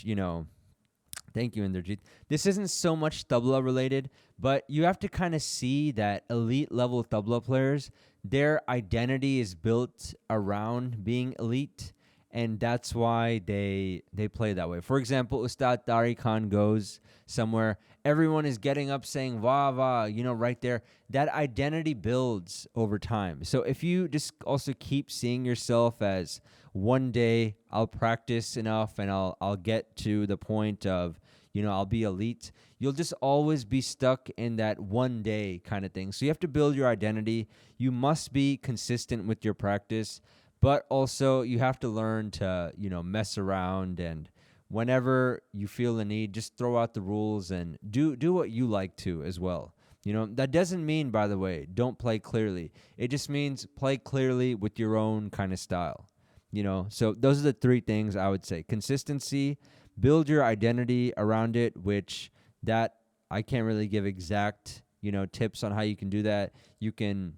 you, Inderjeet. This isn't so much tabla related, but you have to kind of see that elite level tabla players, their identity is built around being elite, and that's why they play that way. For example, Ustad Tari Khan goes somewhere, everyone is getting up saying "Wah wah," right there. That identity builds over time. So if you just also keep seeing yourself as one day I'll practice enough and I'll get to the point of I'll be elite, you'll just always be stuck in that one day kind of thing. So you have to build your identity. You must be consistent with your practice, but also you have to learn to mess around, and whenever you feel the need, just throw out the rules and do what you like to as well. That doesn't mean, by the way, don't play clearly. It just means play clearly with your own kind of style. So those are the three things I would say. Consistency, build your identity around it, which that I can't really give exact, tips on how you can do that. You can,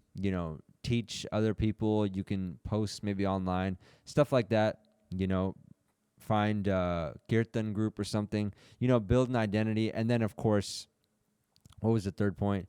teach other people. You can post maybe online, stuff like that, find a kirtan group or something, build an identity. And then, of course, what was the third point?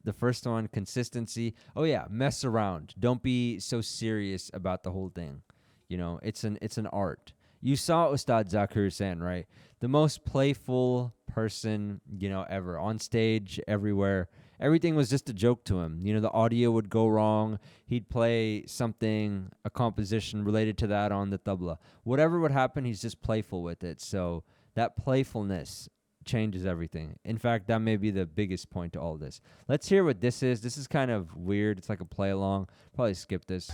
the first one, consistency. Oh, yeah, mess around. Don't be so serious about the whole thing. It's an art. You saw Ustad Zakir Hussain, right? The most playful person, ever. On stage, everywhere. Everything was just a joke to him. The audio would go wrong. He'd play something, a composition related to that on the tabla. Whatever would happen, he's just playful with it. So that playfulness changes everything. In fact, that may be the biggest point to all this. Let's hear what this is. This is kind of weird. It's like a play along. Probably skip this.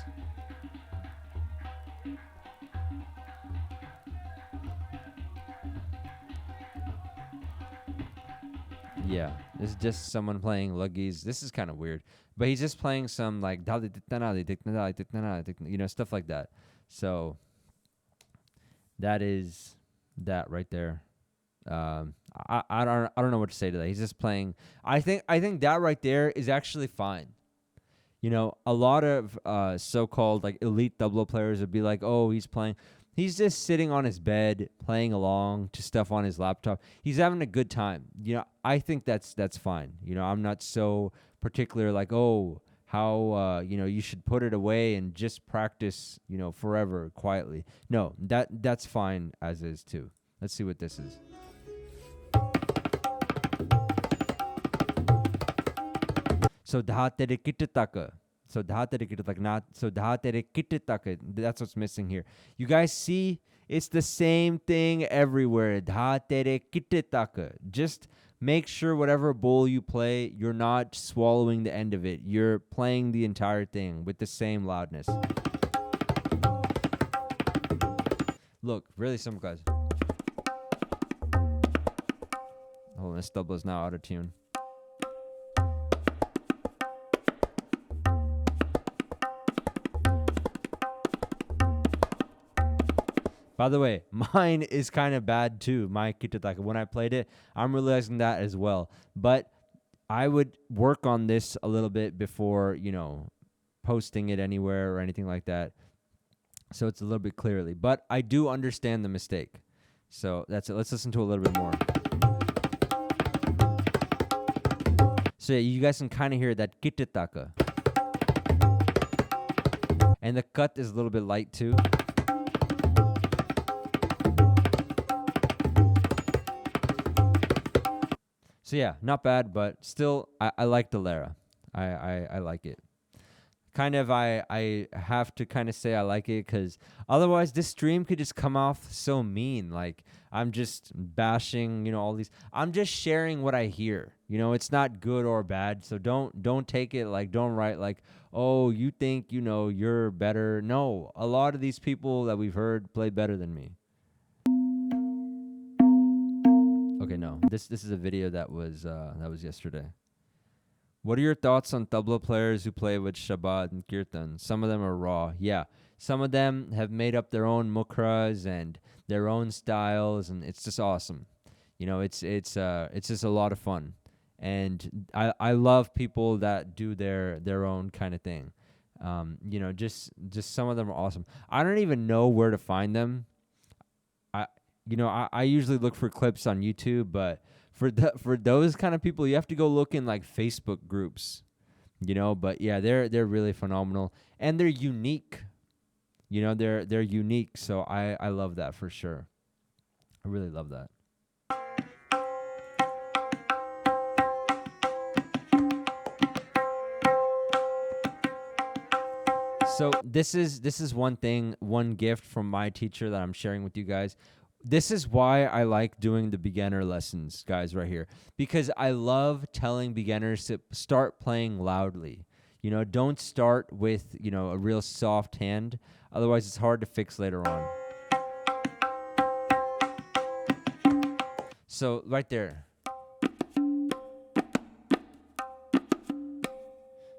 Yeah, this is just someone playing luggies. This is kind of weird, but he's just playing some like stuff like that. So that is that right there. I don't know what to say to that. He's just playing. I think that right there is actually fine. A lot of so-called like elite tabla players would be like, oh, he's just sitting on his bed playing along to stuff on his laptop. He's having a good time. I think that's fine. I'm not so particular like, oh, how you should put it away and just practice, forever quietly. No, that's fine as is too. Let's see what this is. So dhatere kittaka. So dhatere kittaka, not so dhatere kittaka. That's what's missing here. You guys see It's the same thing everywhere. Da tere kite taka. Just make sure whatever bowl you play, you're not swallowing the end of it. You're playing the entire thing with the same loudness. Look, really simple, guys. Hold on, this tabla is now out of tune. By the way, mine is kind of bad too, my kitataka. When I played it, I'm realizing that as well. But I would work on this a little bit before, posting it anywhere or anything like that. So it's a little bit clearly. But I do understand the mistake. So that's it. Let's listen to a little bit more. So yeah, you guys can kind of hear that kitataka. And the cut is a little bit light too. So yeah, not bad, but still, I like the Lara. I like it. Kind of, I have to kind of say I like it because otherwise this stream could just come off so mean. Like I'm just bashing, all these. I'm just sharing what I hear. It's not good or bad. So don't take it like, don't write like, oh, you think you're better. No, a lot of these people that we've heard play better than me. Okay, no. This is a video that was yesterday. What are your thoughts on tabla players who play with Shabad and Kirtan? Some of them are raw. Yeah. Some of them have made up their own mukras and their own styles, and it's just awesome. It's just a lot of fun. And I love people that do their own kind of thing. Just some of them are awesome. I don't even know where to find them. I usually look for clips on YouTube, but for those kind of people, you have to go look in like Facebook groups, But yeah, they're really phenomenal and they're unique. They're unique. So I love that for sure. I really love that. So this is one gift from my teacher that I'm sharing with you guys. This is why I like doing the beginner lessons, guys, right here. Because I love telling beginners to start playing loudly. Don't start with, a real soft hand. Otherwise, it's hard to fix later on. So, right there.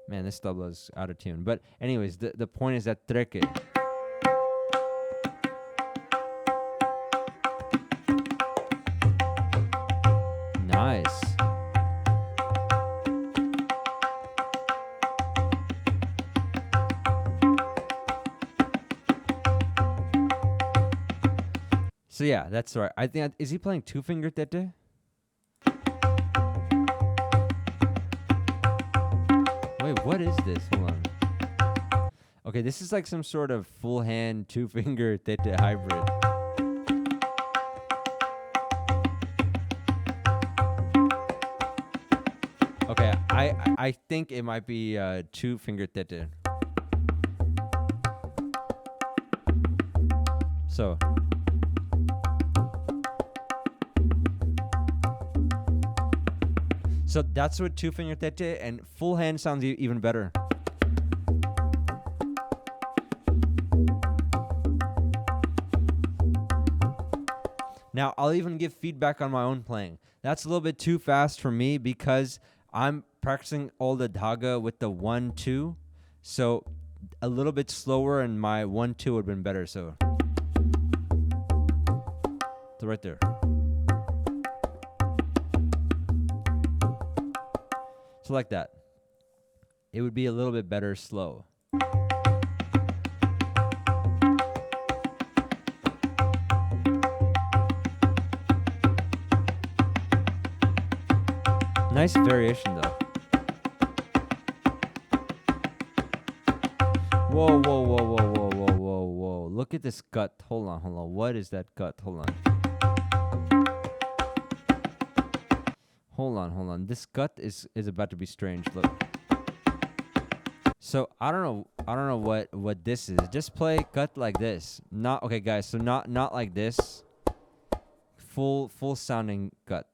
Man, this tabla is out of tune. But anyways, the point is that treke. Nice. So yeah, that's right. I think is he playing two finger tete? Wait, what is this? Hold on. Okay, this is like some sort of full hand two finger tete hybrid. Okay, I think it might be two finger tete. So that's what two finger tete, and full hand sounds even better. Now, I'll even give feedback on my own playing. That's a little bit too fast for me because I'm practicing all the dhaga with the 1-2. So a little bit slower and my 1-2 would have been better. So right there. So like that. It would be a little bit better slow. Nice variation though. Whoa, whoa, whoa, whoa, whoa, whoa, whoa, whoa. Look at this gut. Hold on. What is that gut? Hold on. This gut is about to be strange. Look. So I don't know what this is. Just play cut like this. Not okay, guys. So not like this. Full sounding cut.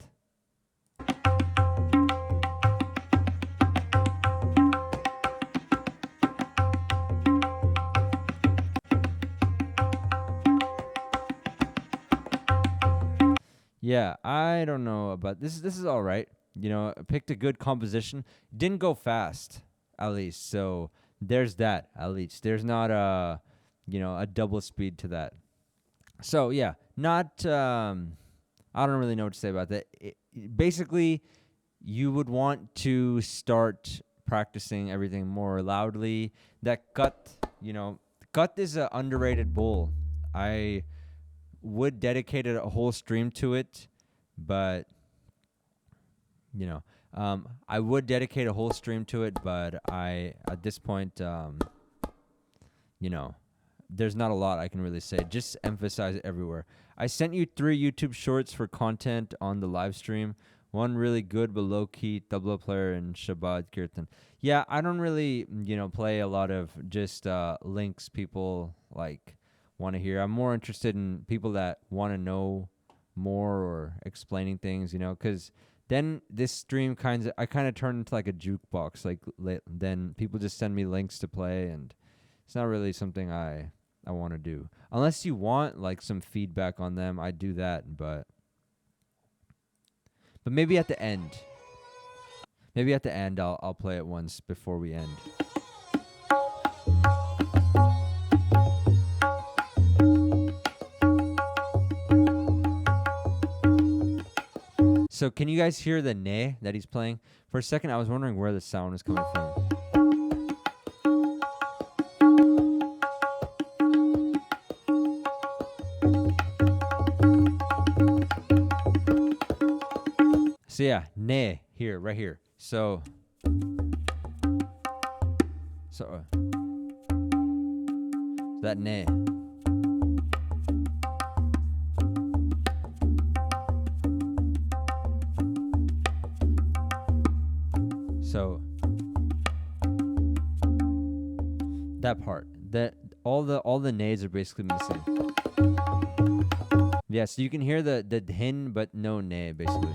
Yeah, I don't know about this. This is all right. You know, I picked a good composition. Didn't go fast, at least. So there's that. At least there's not a, you know, a double speed to that. So yeah, not. I don't really know what to say about that. Basically, you would want to start practicing everything more loudly. That cut, you know, cut is an underrated bowl. I would dedicate a whole stream to it, but you know, I would dedicate a whole stream to it, but I at this point, you know, there's not a lot I can really say. Just emphasize it everywhere. I sent you 3 YouTube shorts for content on the live stream. One really good but low key tabla player and Shabbat Kirtan. Yeah, I don't really, you know, play a lot of just links people like want to hear. I'm more interested in people that want to know more or explaining things, you know, because then this stream I kind of turn into like a jukebox. Like then people just send me links to play, and it's not really something I want to do. Unless you want like some feedback on them, I do that, but maybe at the end. Maybe at the end I'll play it once before we end. So can you guys hear the ne that he's playing? For a second I was wondering where the sound is coming from. So yeah, ne here, right here. So that ne. So that part, that all the nays are basically missing. Yeah, so you can hear the hin but no ne basically.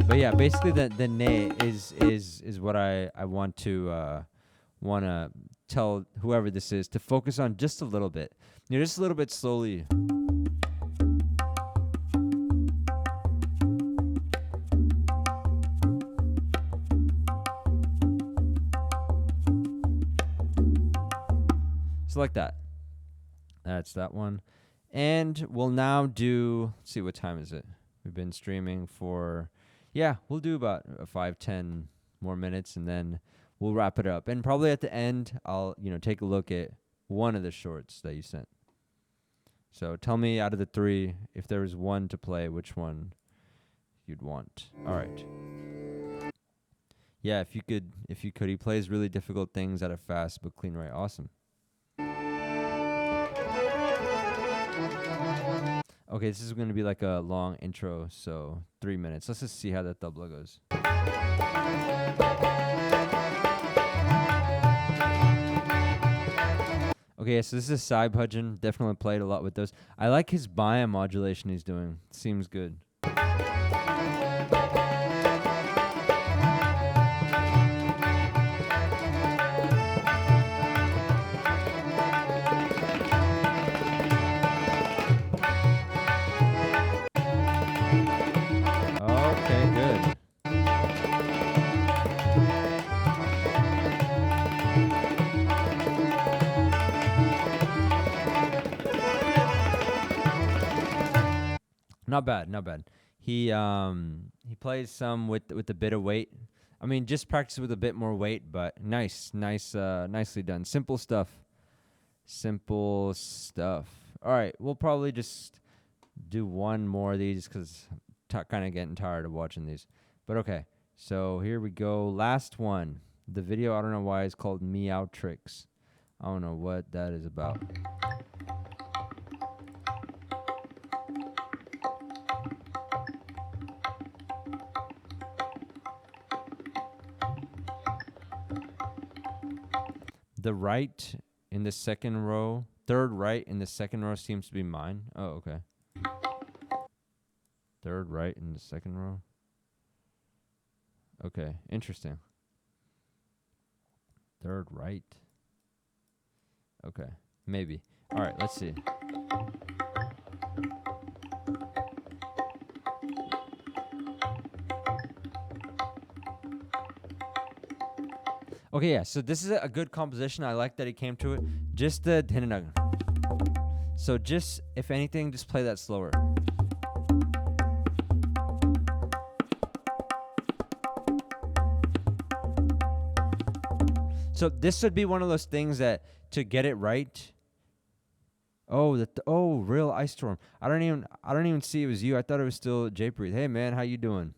But yeah, basically the ne is what I want to tell whoever this is to focus on just a little bit. You know, just a little bit slowly. So like that. That's that one. And we'll now do, let's see, what time is it? We've been streaming for, yeah, we'll do about 5-10 more minutes, and then we'll wrap it up. And probably at the end, I'll, you know, take a look at one of the shorts that you sent. So tell me out of the 3, if there was one to play, which one you'd want. All right. Yeah, if you could. He plays really difficult things at a fast but clean rate. Awesome. Okay, this is going to be like a long intro, so 3 minutes. Let's just see how that tabla goes. Okay, so this is a side bhajan. Definitely played a lot with those. I like his baya modulation he's doing. Seems good. Okay, good. Not bad, not bad. He plays some with a bit of weight. I mean, just practice with a bit more weight, but nicely done. Simple stuff. All right, we'll probably just do one more of these because kind of getting tired of watching these. But okay, so here we go. Last one. The video, I don't know why it's called Meow Tricks. I don't know what that is about. The right in the second row, third right in the second row seems to be mine. Oh, okay. Third right in the second row. Okay, interesting. Third right. Okay, maybe. All right, let's see. Okay, yeah, so this is a good composition. I like that he came to it. Just the Hinanaga. So just, if anything, just play that slower. So this would be one of those things that to get it right. Oh, real ice storm. I don't even see it was you. I thought it was still Jaypreet. Hey man, how you doing?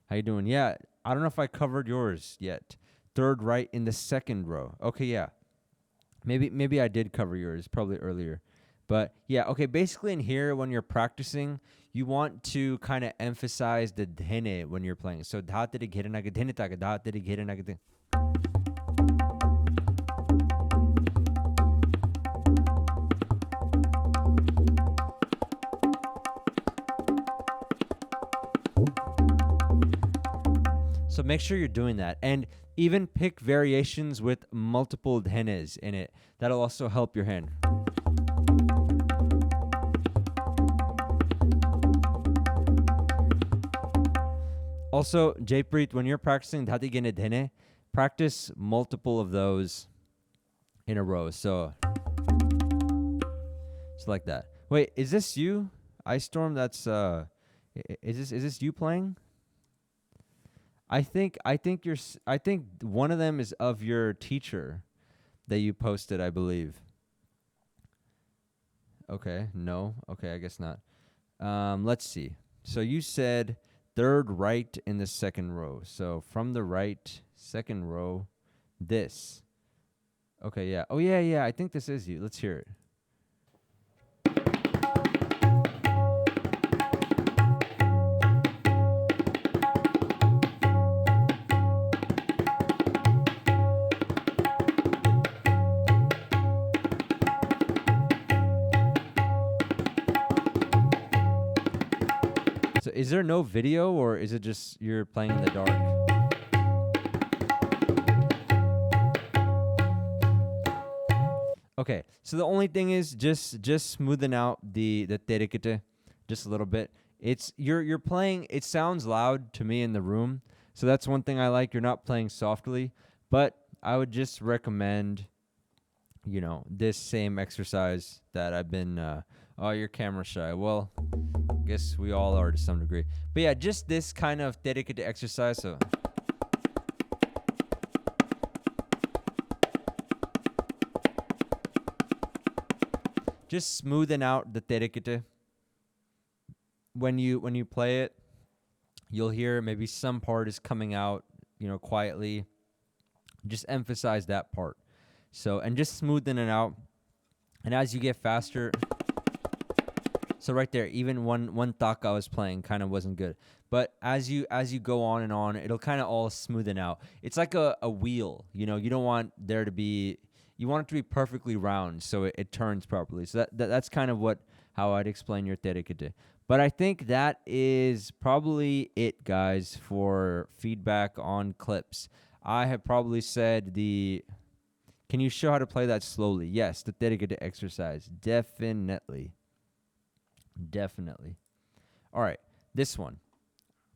How you doing? Yeah, I don't know if I covered yours yet. Third right in the second row. Okay, yeah. Maybe I did cover yours probably earlier. But yeah, okay, basically in here when you're practicing, you want to kind of emphasize the dhene when you're playing. So dha tere ghire na dhene ta dha tere ghire na. So make sure you're doing that. And even pick variations with multiple dhenes in it. That'll also help your hand. Also, Jaypreet, when you're practicing dhati gene dhene, practice multiple of those in a row. So it's like that. Wait, is this you? Ice Storm, that's is this you playing? I think one of them is of your teacher that you posted, I believe. Okay, no. Okay, I guess not. Let's see. So you said third right in the second row. So from the right, second row, this. Okay, yeah. Oh, yeah. I think this is you. Let's hear it. So is there no video or is it just you're playing in the dark? Okay, so the only thing is just smoothing out the terikite just a little bit. It's you're playing, it sounds loud to me in the room. So that's one thing I like. You're not playing softly, but I would just recommend this same exercise that I've been oh, you're camera shy. Well, guess we all are to some degree. But yeah, just this kind of dedicated exercise. So just smoothing out the dedicated. When you play it, you'll hear maybe some part is coming out, quietly. Just emphasize that part. So, and just smoothing it out. And as you get faster, so right there, even one taka I was playing kind of wasn't good. But as you go on and on, it'll kind of all smoothen out. It's like a wheel, you don't want there to be, you want it to be perfectly round so it turns properly. So that's kind of how I'd explain your terikite. But I think that is probably it, guys, for feedback on clips. I have probably said can you show how to play that slowly? Yes, the terikite exercise. Definitely. All right, this one.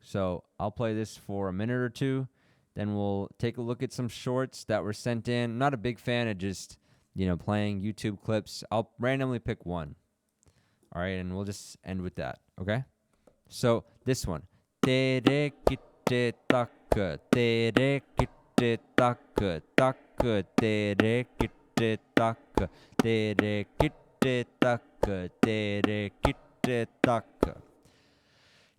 So I'll play this for a minute or two. Then we'll take a look at some shorts that were sent in. I'm not a big fan of just, playing YouTube clips. I'll randomly pick one. All right, and we'll just end with that, okay? So this one. Tere kitte tak, tere kitte tak, tere kitte tak, tere kitte kitte tak, tere kitte tak.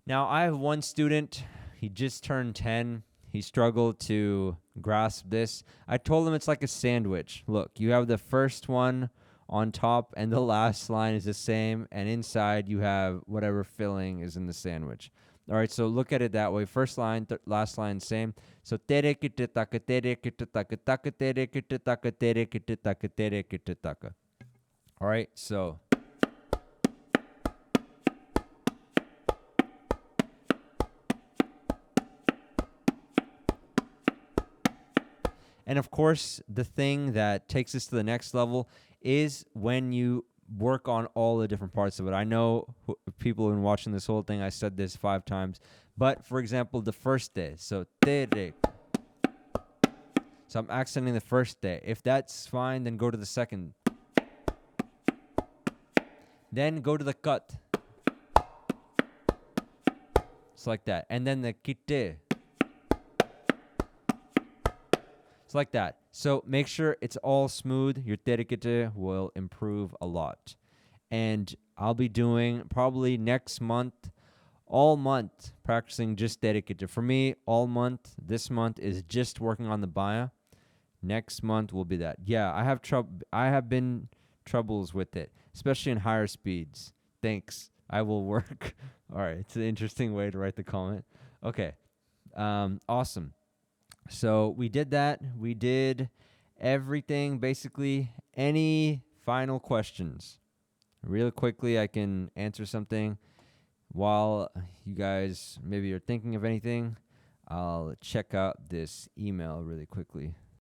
Now, I have one student. He just turned 10. He struggled to grasp this. I told him it's like a sandwich. Look, you have the first one on top, and the last line is the same, and inside you have whatever filling is in the sandwich. All right, so look at it that way. First line, last line, same. So tere kitte taka, tere kitte taka, taka tere kitte taka, tere kitte taka, tere kitte taka. All right, so. And of course, the thing that takes us to the next level is when you work on all the different parts of it. I know people have been watching this whole thing. I said this 5 times. But for example, the first day. So tere. So I'm accenting the first day. If that's fine, then go to the second. Then go to the cut. It's like that. And then the kitte. It's like that. So make sure it's all smooth. Your tere will improve a lot. And I'll be doing probably next month, all month, practicing just tere. For me, all month, this month is just working on the baya. Next month will be that. Yeah, I have been troubles with it, especially in higher speeds. Thanks. I will work. All right. It's an interesting way to write the comment. Okay. Awesome. So we did that. We did everything, basically. Any final questions? Really quickly, I can answer something while you guys maybe are thinking of anything. I'll check out this email really quickly.